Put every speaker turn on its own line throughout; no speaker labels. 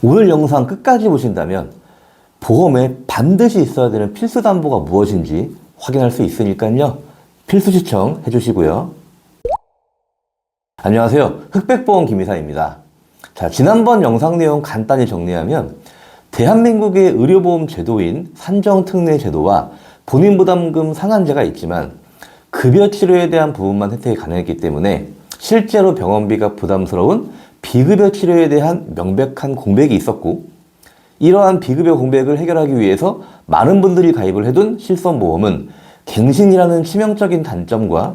오늘 영상 끝까지 보신다면 보험에 반드시 있어야 되는 필수 담보가 무엇인지 확인할 수 있으니까요. 필수 시청 해주시고요. 안녕하세요. 흑백보험 김이사입니다. 자, 지난번 영상 내용 간단히 정리하면 대한민국의 의료보험 제도인 산정특례제도와 본인부담금 상한제가 있지만 급여 치료에 대한 부분만 혜택이 가능했기 때문에 실제로 병원비가 부담스러운 비급여 치료에 대한 명백한 공백이 있었고, 이러한 비급여 공백을 해결하기 위해서 많은 분들이 가입을 해둔 실손보험은 갱신이라는 치명적인 단점과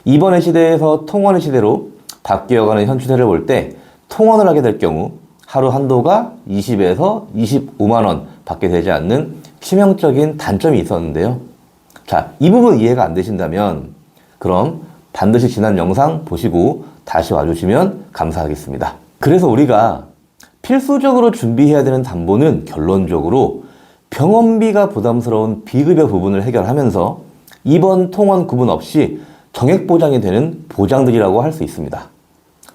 이번의 시대에서 통원의 시대로 바뀌어가는 현 추세를 볼 때 통원을 하게 될 경우 하루 한도가 20에서 25만 원 밖에 되지 않는 치명적인 단점이 있었는데요. 자, 이 부분 이해가 안 되신다면 그럼 반드시 지난 영상 보시고 다시 와주시면 감사하겠습니다. 그래서 우리가 필수적으로 준비해야 되는 담보는 결론적으로 병원비가 부담스러운 비급여 부분을 해결하면서 입원 통원 구분 없이 정액 보장이 되는 보장들이라고 할 수 있습니다.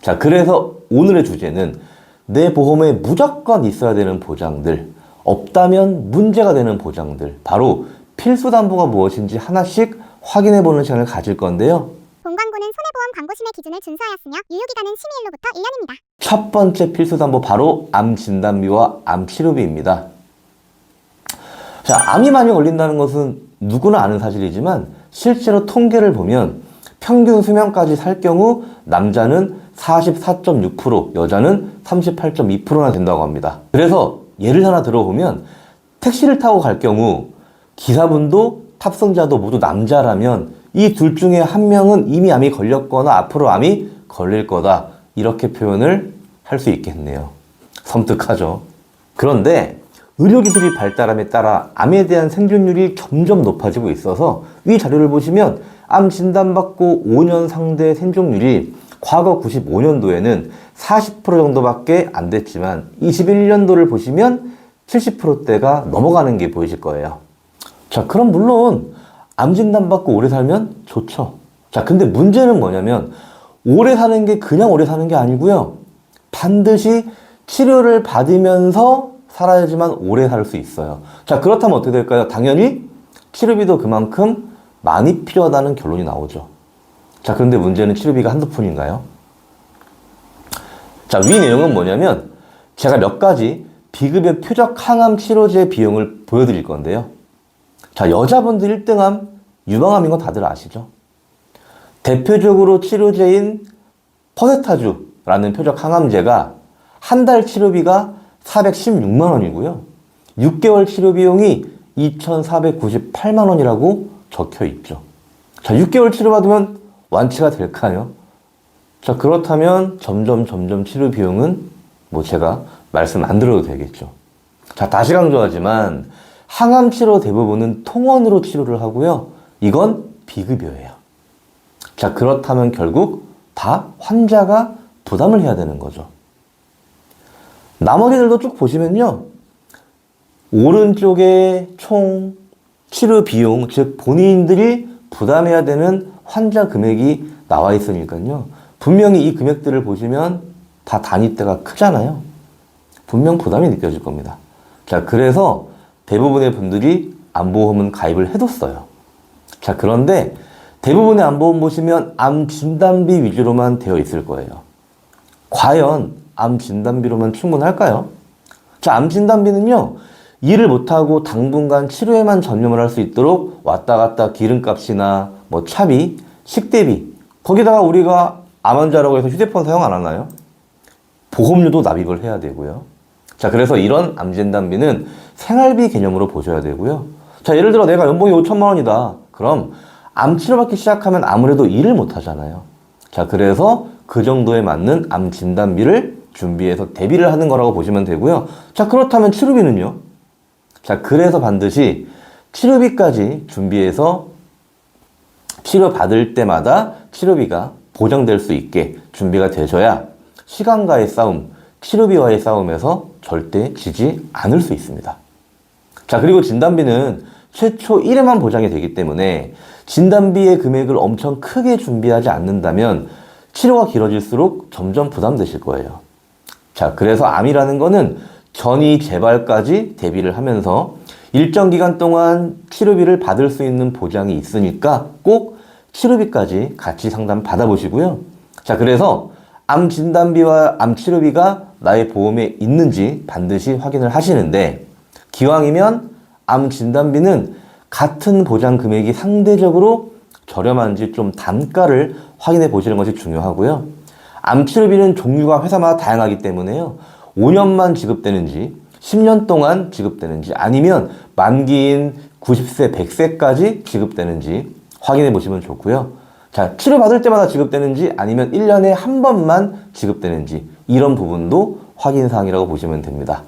자, 그래서 오늘의 주제는 내 보험에 무조건 있어야 되는 보장들, 없다면 문제가 되는 보장들, 바로 필수 담보가 무엇인지 하나씩 확인해보는 시간을 가질 건데요.
본광고는 손해보험 광고심의 기준을 준수하였으며 유효기간은 심의일로부터 1년입니다. 첫
번째 필수 담보 바로 암 진단비와 암 치료비입니다. 자, 암이 많이 걸린다는 것은 누구나 아는 사실이지만 실제로 통계를 보면 평균 수명까지 살 경우 남자는 44.6%, 여자는 38.2%나 된다고 합니다. 그래서 예를 하나 들어보면 택시를 타고 갈 경우 기사분도 탑승자도 모두 남자라면 이 둘 중에 한 명은 이미 암이 걸렸거나 앞으로 암이 걸릴 거다, 이렇게 표현을 할 수 있겠네요. 섬뜩하죠. 그런데 의료기술이 발달함에 따라 암에 대한 생존율이 점점 높아지고 있어서 위 자료를 보시면 암 진단받고 5년 상대 생존율이 과거 95년도에는 40% 정도밖에 안 됐지만 21년도를 보시면 70%대가 넘어가는 게 보이실 거예요. 자, 그럼 물론 암 진단받고 오래 살면 좋죠. 자, 근데 문제는 뭐냐면 오래 사는 게 그냥 오래 사는 게 아니고요. 반드시 치료를 받으면서 살아야지만 오래 살 수 있어요. 자, 그렇다면 어떻게 될까요? 당연히 치료비도 그만큼 많이 필요하다는 결론이 나오죠. 자, 그런데 문제는 치료비가 한두 푼인가요? 자, 위 내용은 뭐냐면 제가 몇 가지 비급여 표적 항암 치료제 비용을 보여드릴 건데요. 자, 여자분들 1등암 유방암인 거 다들 아시죠? 대표적으로 치료제인 퍼세타주라는 표적 항암제가 한 달 치료비가 416만 원이고요. 6개월 치료 비용이 2,498만 원이라고 적혀 있죠. 자, 6개월 치료받으면 완치가 될까요? 자, 그렇다면 점점 치료 비용은 제가 말씀 안 드려도 되겠죠. 자, 다시 강조하지만 항암 치료 대부분은 통원으로 치료를 하고요. 이건 비급여예요. 자, 그렇다면 결국 다 환자가 부담을 해야 되는 거죠. 나머지들도 쭉 보시면요. 오른쪽에 총 치료 비용, 즉 본인들이 부담해야 되는 환자 금액이 나와 있으니까요. 분명히 이 금액들을 보시면 다 단위대가 크잖아요. 분명 부담이 느껴질 겁니다. 자, 그래서 대부분의 분들이 암보험은 가입을 해뒀어요. 자, 그런데 대부분의 암보험 보시면 암 진단비 위주로만 되어 있을 거예요. 과연 암 진단비로만 충분할까요? 자, 암 진단비는요, 일을 못하고 당분간 치료에만 전념을 할 수 있도록 왔다 갔다 기름값이나 차비, 식대비, 거기다가 우리가 암 환자라고 해서 휴대폰 사용 안 하나요? 보험료도 납입을 해야 되고요. 자, 그래서 이런 암 진단비는 생활비 개념으로 보셔야 되고요. 자, 예를 들어 내가 연봉이 5천만 원이다. 그럼 암 치료받기 시작하면 아무래도 일을 못 하잖아요. 자, 그래서 그 정도에 맞는 암 진단비를 준비해서 대비를 하는 거라고 보시면 되고요. 자, 그렇다면 치료비는요? 자, 그래서 반드시 치료비까지 준비해서 치료받을 때마다 치료비가 보장될 수 있게 준비가 되셔야 시간과의 싸움, 치료비와의 싸움에서 절대 지지 않을 수 있습니다. 자, 그리고 진단비는 최초 1회만 보장이 되기 때문에 진단비의 금액을 엄청 크게 준비하지 않는다면 치료가 길어질수록 점점 부담되실 거예요. 자, 그래서 암이라는 거는 전이 재발까지 대비를 하면서 일정 기간 동안 치료비를 받을 수 있는 보장이 있으니까 꼭 치료비까지 같이 상담 받아보시고요. 자, 그래서 암 진단비와 암 치료비가 나의 보험에 있는지 반드시 확인을 하시는데, 기왕이면 암 진단비는 같은 보장 금액이 상대적으로 저렴한지 좀 단가를 확인해 보시는 것이 중요하고요. 암 치료비는 종류가 회사마다 다양하기 때문에요. 5년만 지급되는지 10년 동안 지급되는지 아니면 만기인 90세, 100세까지 지급되는지 확인해 보시면 좋고요. 자, 치료받을 때마다 지급되는지 아니면 1년에 한 번만 지급되는지 이런 부분도 확인사항이라고 보시면 됩니다.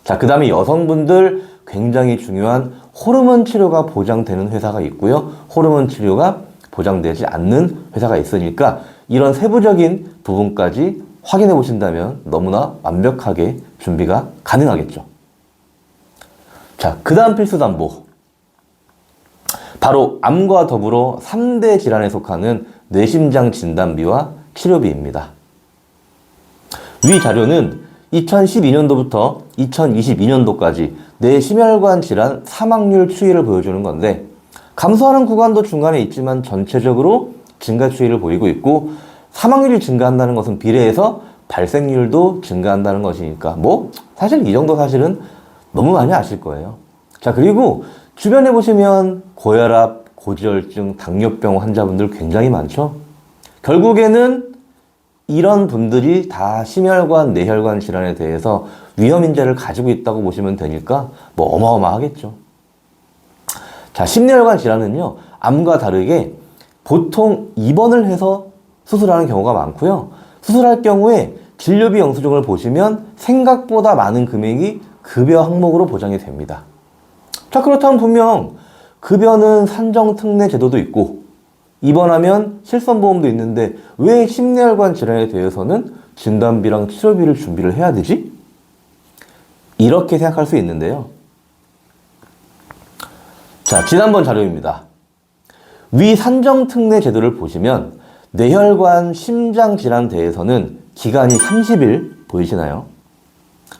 자, 그 다음에 여성분들 굉장히 중요한 호르몬 치료가 보장되는 회사가 있고요. 호르몬 치료가 보장되지 않는 회사가 있으니까 이런 세부적인 부분까지 확인해 보신다면 너무나 완벽하게 준비가 가능하겠죠. 자, 그 다음 필수담보. 바로 암과 더불어 3대 질환에 속하는 뇌심장 진단비와 치료비입니다. 위 자료는 2012년도부터 2022년도까지 뇌심혈관 질환 사망률 추이를 보여주는 건데, 감소하는 구간도 중간에 있지만 전체적으로 증가 추이를 보이고 있고, 사망률이 증가한다는 것은 비례해서 발생률도 증가한다는 것이니까 사실 이 정도 사실은 너무 많이 아실 거예요. 자, 그리고 주변에 보시면 고혈압, 고지혈증, 당뇨병 환자분들 굉장히 많죠. 결국에는 이런 분들이 다 심혈관, 뇌혈관 질환에 대해서 위험인자를 가지고 있다고 보시면 되니까 어마어마하겠죠. 자, 심뇌혈관 질환은요, 암과 다르게 보통 입원을 해서 수술하는 경우가 많고요. 수술할 경우에 진료비 영수증을 보시면 생각보다 많은 금액이 급여 항목으로 보장이 됩니다. 자, 그렇다면 분명 급여는 산정특례 제도도 있고 입원하면 실손보험도 있는데 왜 심뇌혈관 질환에 대해서는 진단비랑 치료비를 준비를 해야 되지? 이렇게 생각할 수 있는데요. 자, 지난번 자료입니다. 위 산정특례 제도를 보시면 뇌혈관 심장질환 대해서는 기간이 30일 보이시나요?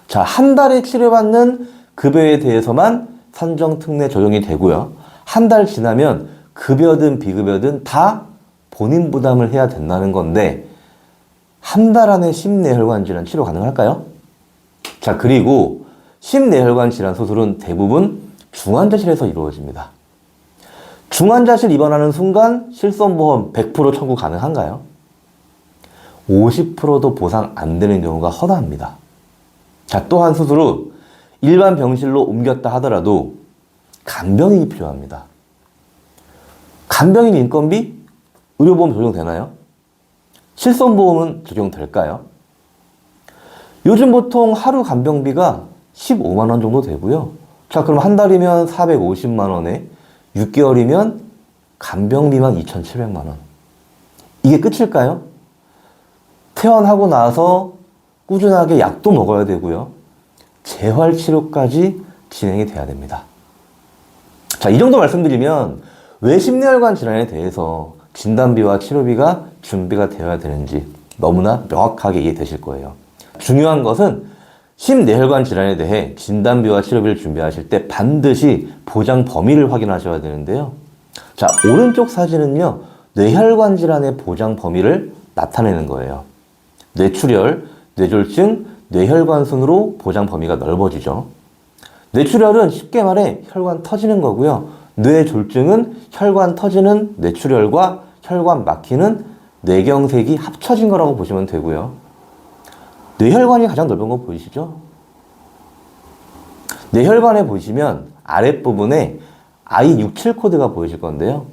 자, 한 달에 치료받는 급여에 대해서만 산정특례 적용이 되고요. 한 달 지나면 급여든 비급여든 다 본인 부담을 해야 된다는 건데, 한 달 안에 심뇌혈관 질환 치료 가능할까요? 자, 그리고 심뇌혈관 질환 수술은 대부분 중환자실에서 이루어집니다. 중환자실 입원하는 순간 실손보험 100% 청구 가능한가요? 50%도 보상 안 되는 경우가 허다합니다. 자, 또한 수술 후 일반 병실로 옮겼다 하더라도 간병인이 필요합니다. 간병인 인건비? 의료보험 적용되나요? 실손보험은 적용될까요? 요즘 보통 하루 간병비가 15만 원 정도 되고요. 자, 그럼 한 달이면 450만 원에 6개월이면 간병비만 2,700만 원. 이게 끝일까요? 퇴원하고 나서 꾸준하게 약도 먹어야 되고요. 재활치료까지 진행이 돼야 됩니다. 자, 이 정도 말씀드리면 왜 심뇌혈관 질환에 대해서 진단비와 치료비가 준비가 되어야 되는지 너무나 명확하게 이해되실 거예요. 중요한 것은 심뇌혈관 질환에 대해 진단비와 치료비를 준비하실 때 반드시 보장 범위를 확인하셔야 되는데요. 자, 오른쪽 사진은요, 뇌혈관 질환의 보장 범위를 나타내는 거예요. 뇌출혈, 뇌졸중, 뇌혈관 순으로 보장 범위가 넓어지죠. 뇌출혈은 쉽게 말해 혈관 터지는 거고요. 뇌졸중은 혈관 터지는 뇌출혈과 혈관 막히는 뇌경색이 합쳐진 거라고 보시면 되고요. 뇌혈관이 가장 넓은 거 보이시죠? 뇌혈관에 보시면 아랫부분에 I67 코드가 보이실 건데요.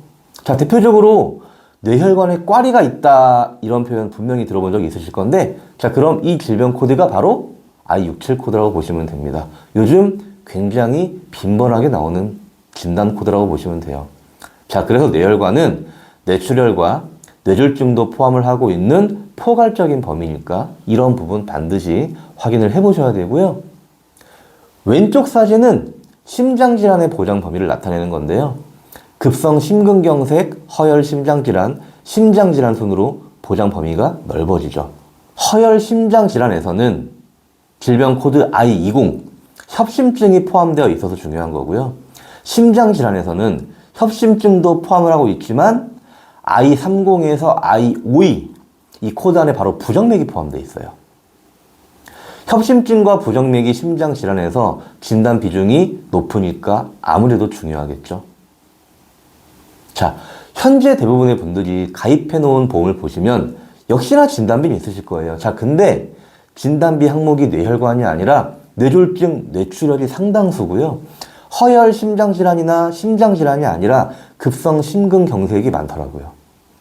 자, 대표적으로 뇌혈관에 꽈리가 있다, 이런 표현 분명히 들어본 적이 있으실 건데, 자, 그럼 이 질병 코드가 바로 I67 코드라고 보시면 됩니다. 요즘 굉장히 빈번하게 나오는 진단 코드라고 보시면 돼요. 자, 그래서 뇌혈관은 뇌출혈과 뇌졸중도 포함을 하고 있는 포괄적인 범위니까 이런 부분 반드시 확인을 해보셔야 되고요. 왼쪽 사진은 심장질환의 보장 범위를 나타내는 건데요. 급성 심근경색, 허혈 심장질환, 심장질환 순으로 보장 범위가 넓어지죠. 허혈 심장질환에서는 질병 코드 I20 협심증이 포함되어 있어서 중요한 거고요. 심장 질환에서는 협심증도 포함을 하고 있지만 I30에서 I52 이 코드 안에 바로 부정맥이 포함되어 있어요. 협심증과 부정맥이 심장 질환에서 진단 비중이 높으니까 아무래도 중요하겠죠. 자, 현재 대부분의 분들이 가입해 놓은 보험을 보시면 역시나 진단비는 있으실 거예요. 자, 근데 진단비 항목이 뇌혈관이 아니라 뇌졸중, 뇌출혈이 상당수고요. 허혈 심장질환이나 심장질환이 아니라 급성 심근경색이 많더라고요.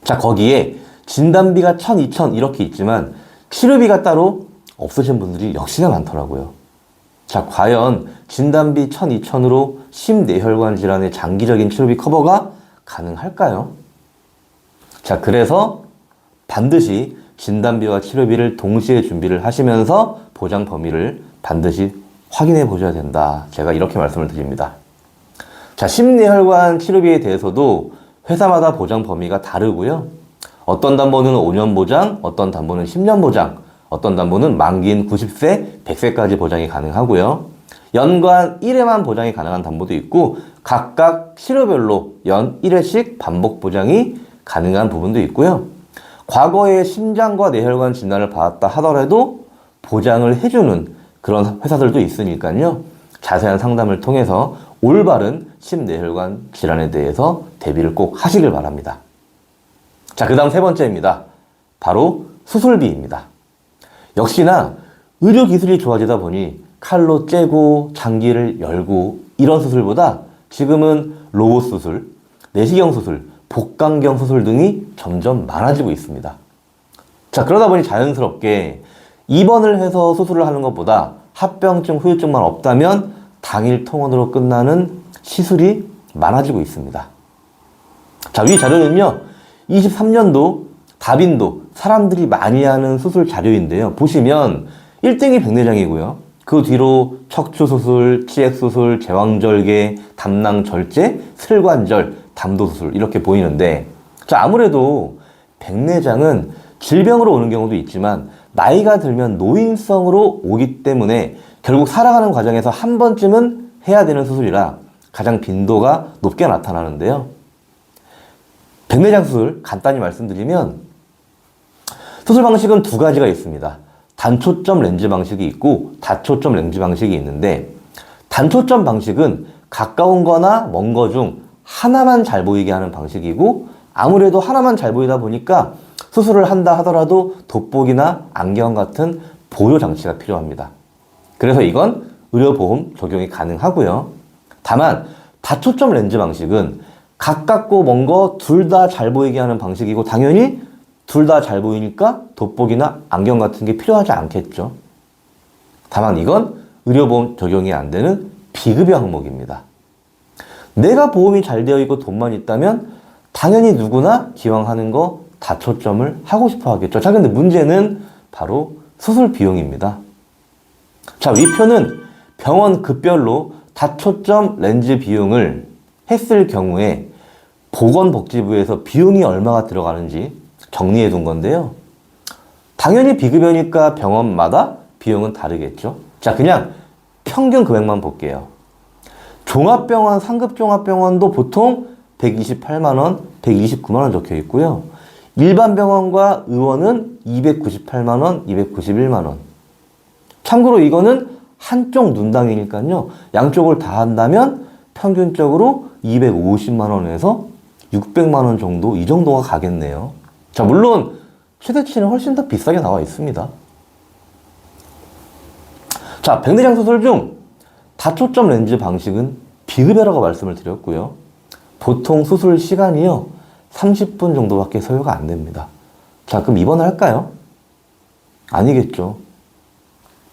자, 거기에 진단비가 1000, 2000 이렇게 있지만 치료비가 따로 없으신 분들이 역시나 많더라고요. 자, 과연 진단비 1000, 2000으로 심뇌혈관 질환의 장기적인 치료비 커버가 가능할까요? 자, 그래서 반드시 진단비와 치료비를 동시에 준비를 하시면서 보장 범위를 반드시 확인해 보셔야 된다. 제가 이렇게 말씀을 드립니다. 자, 심뇌혈관 치료비에 대해서도 회사마다 보장 범위가 다르고요. 어떤 담보는 5년 보장, 어떤 담보는 10년 보장, 어떤 담보는 만기인 90세, 100세까지 보장이 가능하고요. 연간 1회만 보장이 가능한 담보도 있고 각각 치료별로 연 1회씩 반복 보장이 가능한 부분도 있고요. 과거에 심장과 뇌혈관 진단을 받았다 하더라도 보장을 해주는 그런 회사들도 있으니까요. 자세한 상담을 통해서 올바른 심뇌혈관 질환에 대해서 대비를 꼭 하시길 바랍니다. 자, 그 다음 세 번째입니다. 바로 수술비입니다. 역시나 의료기술이 좋아지다 보니 칼로 째고 장기를 열고 이런 수술보다 지금은 로봇 수술, 내시경 수술, 복강경 수술 등이 점점 많아지고 있습니다. 자, 그러다 보니 자연스럽게 입원을 해서 수술을 하는 것보다 합병증, 후유증만 없다면 당일 통원으로 끝나는 시술이 많아지고 있습니다. 자, 위 자료는요, 23년도 다빈도 사람들이 많이 하는 수술 자료인데요. 보시면 1등이 백내장이고요. 그 뒤로 척추수술, 치액수술, 제왕절개, 담낭절제, 슬관절, 담도수술 이렇게 보이는데, 자, 아무래도 백내장은 질병으로 오는 경우도 있지만 나이가 들면 노인성으로 오기 때문에 결국 살아가는 과정에서 한 번쯤은 해야 되는 수술이라 가장 빈도가 높게 나타나는데요. 백내장 수술 간단히 말씀드리면 수술 방식은 두 가지가 있습니다. 단초점 렌즈 방식이 있고 다초점 렌즈 방식이 있는데, 단초점 방식은 가까운 거나 먼 거 중 하나만 잘 보이게 하는 방식이고, 아무래도 하나만 잘 보이다 보니까 수술을 한다 하더라도 돋보기나 안경 같은 보조 장치가 필요합니다. 그래서 이건 의료보험 적용이 가능하고요. 다만 다초점 렌즈 방식은 가깝고 먼 거 둘 다 잘 보이게 하는 방식이고, 당연히 둘 다 잘 보이니까 돋보기나 안경 같은 게 필요하지 않겠죠. 다만 이건 의료보험 적용이 안 되는 비급여 항목입니다. 내가 보험이 잘 되어 있고 돈만 있다면 당연히 누구나 기왕 하는 거 다초점을 하고 싶어 하겠죠. 자, 근데 문제는 바로 수술 비용입니다. 자, 위표는 병원 급별로 다초점 렌즈 비용을 했을 경우에 보건복지부에서 비용이 얼마가 들어가는지 정리해 둔 건데요. 당연히 비급여니까 병원마다 비용은 다르겠죠. 자, 그냥 평균 금액만 볼게요. 종합병원, 상급종합병원도 보통 128만원, 129만원 적혀 있고요. 일반 병원과 의원은 298만원, 291만원. 참고로 이거는 한쪽 눈당이니까요. 양쪽을 다 한다면 평균적으로 250만원에서 600만원 정도, 이 정도가 가겠네요. 자, 물론 최대치는 훨씬 더 비싸게 나와 있습니다. 자, 백내장 수술 중 다초점 렌즈 방식은 비급여라고 말씀을 드렸고요. 보통 수술 시간이요, 30분 정도밖에 소요가 안 됩니다. 자, 그럼 입원을 할까요? 아니겠죠.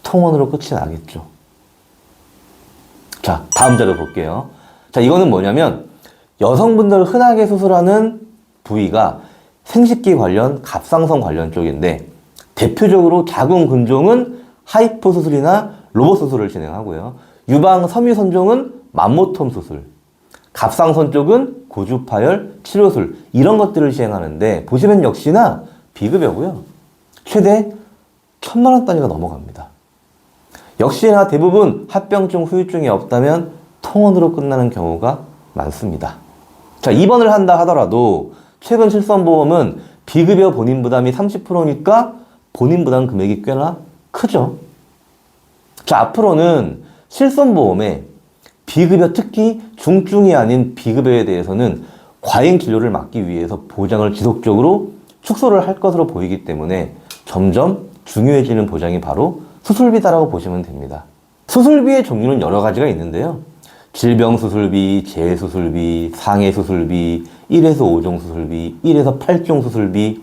통원으로 끝이 나겠죠. 자, 다음 자료 볼게요. 자, 이거는 뭐냐면 여성분들 흔하게 수술하는 부위가 생식기 관련, 갑상선 관련 쪽인데, 대표적으로 자궁근종은 하이포 수술이나 로봇 수술을 진행하고요. 유방 섬유선종은 맘모톰 수술, 갑상선 쪽은 고주파열, 치료술 이런 것들을 시행하는데, 보시면 역시나 비급여고요. 최대 1000만 원 단위가 넘어갑니다. 역시나 대부분 합병증, 후유증이 없다면 통원으로 끝나는 경우가 많습니다. 자, 입원을 한다 하더라도 최근 실손보험은 비급여 본인 부담이 30%니까 본인 부담 금액이 꽤나 크죠. 자, 앞으로는 실손보험에 비급여, 특히 중증이 아닌 비급여에 대해서는 과잉 진료를 막기 위해서 보장을 지속적으로 축소를 할 것으로 보이기 때문에 점점 중요해지는 보장이 바로 수술비다라고 보시면 됩니다. 수술비의 종류는 여러 가지가 있는데요. 질병수술비, 재수술비, 상해수술비, 1에서 5종 수술비, 1에서 8종 수술비,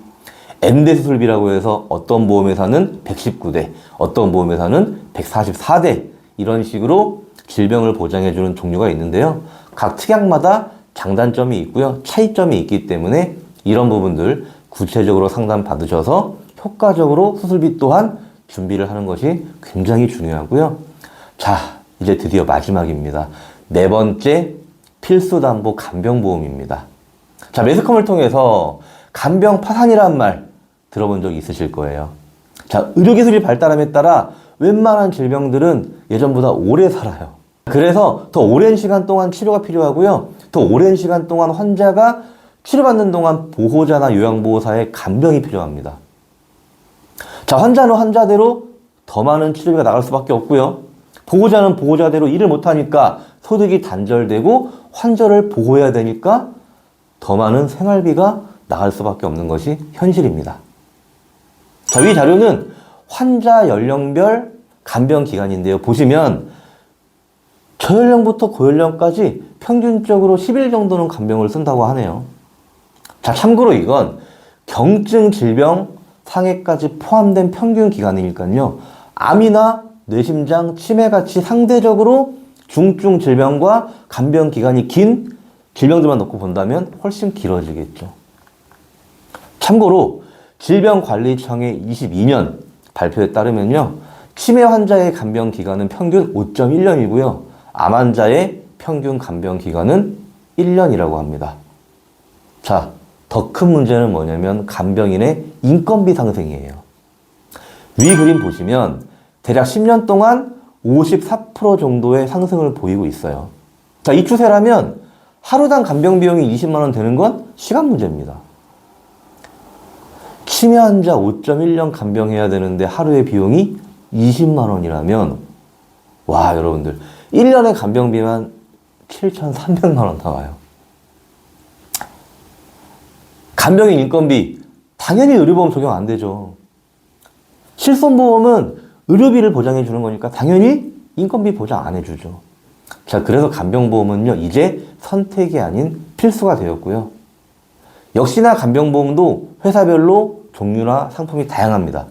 N대 수술비라고 해서 어떤 보험회사는 119대, 어떤 보험회사는 144대 이런 식으로 질병을 보장해주는 종류가 있는데요. 각 특약마다 장단점이 있고요. 차이점이 있기 때문에 이런 부분들 구체적으로 상담 받으셔서 효과적으로 수술비 또한 준비를 하는 것이 굉장히 중요하고요. 자, 이제 드디어 마지막입니다. 네 번째 필수담보 간병보험입니다. 자, 매스컴을 통해서 간병 파산이란 말 들어본 적 있으실 거예요. 자, 의료기술이 발달함에 따라 웬만한 질병들은 예전보다 오래 살아요. 그래서 더 오랜 시간 동안 치료가 필요하고요. 더 오랜 시간 동안 환자가 치료받는 동안 보호자나 요양보호사의 간병이 필요합니다. 자, 환자는 환자대로 더 많은 치료비가 나갈 수밖에 없고요. 보호자는 보호자대로 일을 못하니까 소득이 단절되고 환자를 보호해야 되니까 더 많은 생활비가 나갈 수밖에 없는 것이 현실입니다. 자, 이 자료는 환자 연령별 간병 기간인데요. 보시면 저연령부터 고연령까지 평균적으로 10일 정도는 간병을 쓴다고 하네요. 자, 참고로 이건 경증 질병 상해까지 포함된 평균 기간이니까요. 암이나 뇌심장 치매같이 상대적으로 중증 질병과 간병 기간이 긴 질병들만 놓고 본다면 훨씬 길어지겠죠. 참고로 질병관리청의 22년 발표에 따르면요. 치매 환자의 간병 기간은 평균 5.1년이고요. 암 환자의 평균 간병 기간은 1년이라고 합니다. 자, 더 큰 문제는 뭐냐면 간병인의 인건비 상승이에요. 위 그림 보시면 대략 10년 동안 54% 정도의 상승을 보이고 있어요. 자, 이 추세라면 하루당 간병 비용이 20만 원 되는 건 시간 문제입니다. 치매 환자 5.1년 간병해야 되는데 하루의 비용이 20만 원이라면 와, 여러분들 1년에 간병비만 7,300만 원 나와요. 간병인 인건비 당연히 의료보험 적용 안 되죠. 실손보험은 의료비를 보장해 주는 거니까 당연히 인건비 보장 안 해주죠. 자, 그래서 간병보험은요, 이제 선택이 아닌 필수가 되었고요. 역시나 간병보험도 회사별로 종류나 상품이 다양합니다.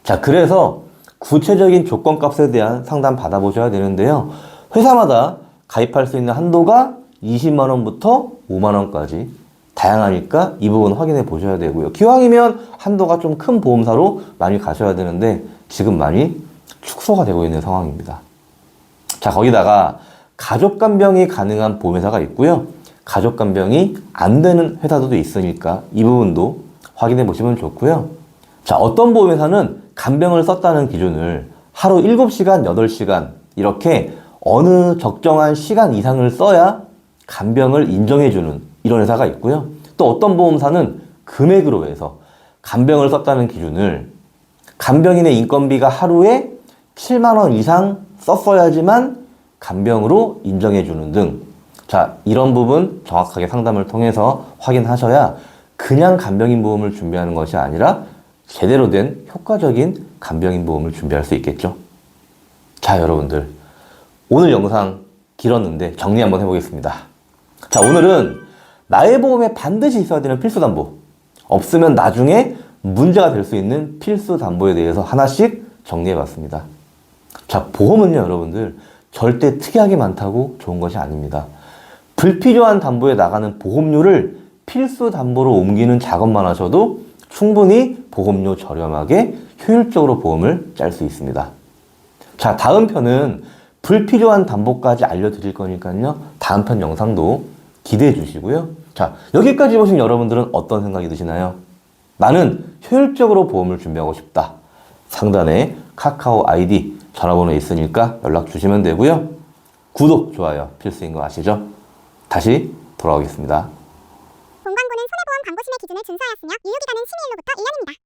자, 그래서 구체적인 조건값에 대한 상담 받아보셔야 되는데요. 회사마다 가입할 수 있는 한도가 20만 원부터 5만 원까지 다양하니까 이 부분 확인해 보셔야 되고요. 기왕이면 한도가 좀 큰 보험사로 많이 가셔야 되는데 지금 많이 축소가 되고 있는 상황입니다. 자, 거기다가 가족간병이 가능한 보험회사가 있고요. 가족간병이 안 되는 회사도 있으니까 이 부분도 확인해 보시면 좋고요. 자, 어떤 보험회사는 간병을 썼다는 기준을 하루 7시간, 8시간 이렇게 어느 적정한 시간 이상을 써야 간병을 인정해주는 이런 회사가 있고요. 또 어떤 보험사는 금액으로 해서 간병을 썼다는 기준을 간병인의 인건비가 하루에 7만 원 이상 썼어야지만 간병으로 인정해주는 등, 자, 이런 부분 정확하게 상담을 통해서 확인하셔야 그냥 간병인 보험을 준비하는 것이 아니라 제대로 된 효과적인 간병인 보험을 준비할 수 있겠죠. 자, 여러분들 오늘 영상 길었는데 정리 한번 해보겠습니다. 자, 오늘은 나의 보험에 반드시 있어야 되는 필수 담보, 없으면 나중에 문제가 될 수 있는 필수 담보에 대해서 하나씩 정리해봤습니다. 자, 보험은요, 여러분들 절대 특이하게 많다고 좋은 것이 아닙니다. 불필요한 담보에 나가는 보험료를 필수 담보로 옮기는 작업만 하셔도 충분히 보험료 저렴하게 효율적으로 보험을 짤 수 있습니다. 자, 다음 편은 불필요한 담보까지 알려드릴 거니까요. 다음 편 영상도 기대해 주시고요. 자, 여기까지 보신 여러분들은 어떤 생각이 드시나요? 나는 효율적으로 보험을 준비하고 싶다. 상단에 카카오 아이디, 전화번호 있으니까 연락 주시면 되고요. 구독, 좋아요 필수인 거 아시죠? 다시 돌아오겠습니다.
본광고는 손해보험 광고 심의 기준을 준수하였으며 유효기간은 심의일로부터 1년입니다.